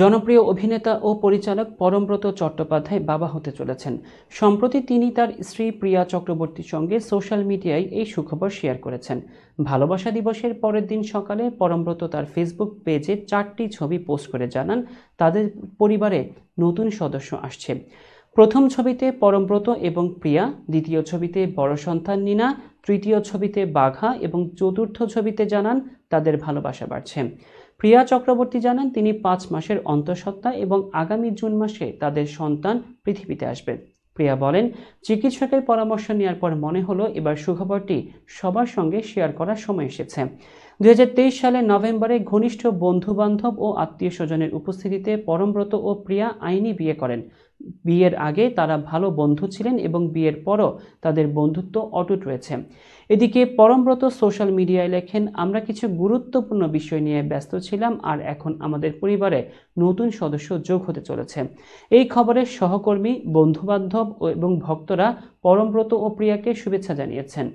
জনপ্রিয় অভিনেতা ও পরিচালক পরমব্রত চট্টোপাধ্যায় বাবা হতে চলেছেন। সম্প্রতি তিনি তার স্ত্রী প্রিয়া চক্রবর্তীর সঙ্গে সোশ্যাল মিডিয়ায় এই সুখবর শেয়ার করেছেন। ভালোবাসা দিবসের পরের দিন সকালে পরমব্রত তার ফেসবুক পেজে 4টি ছবি পোস্ট করে জানান তাদের পরিবারে নতুন সদস্য আসছে। প্রথম ছবিতে পরমব্রত এবং প্রিয়া, দ্বিতীয় ছবিতে বড় সন্তান নীনা, তৃতীয় ছবিতে বাঘা এবং চতুর্থ ছবিতে জানান তাদের ভালোবাসা বাড়ছে। প্রিয়া চক্রবর্তী জানান তিনি 5 মাসের অন্তঃসত্ত্বা এবং আগামী জুন মাসে তাদের সন্তান পৃথিবীতে আসবে। প্রিয়া বলেন, চিকিৎসকের পরামর্শ নেওয়ার পর মনে হলো এবার সুখবরটি সবার সঙ্গে শেয়ার করার সময় এসেছে। 2023 সালের নভেম্বরে ঘনিষ্ঠ বন্ধু বান্ধব ও আত্মীয় স্বজনের উপস্থিতিতে পরমব্রত ও প্রিয়া আইনি বিয়ে করেন। বিয়ের আগে তারা ভালো বন্ধু ছিলেন এবং বিয়ের পরও তাদের বন্ধুত্ব অটুট রয়েছে। এদিকে পরমব্রত সোশ্যাল মিডিয়ায় লেখেন, আমরা কিছু গুরুত্বপূর্ণ বিষয় নিয়ে ব্যস্ত ছিলাম আর এখন আমাদের পরিবারে নতুন সদস্য যোগ হতে চলেছে। এই খবরের সহকর্মী, বন্ধুবান্ধব এবং ভক্তরা পরমব্রত ও প্রিয়াকে শুভেচ্ছা জানিয়েছেন।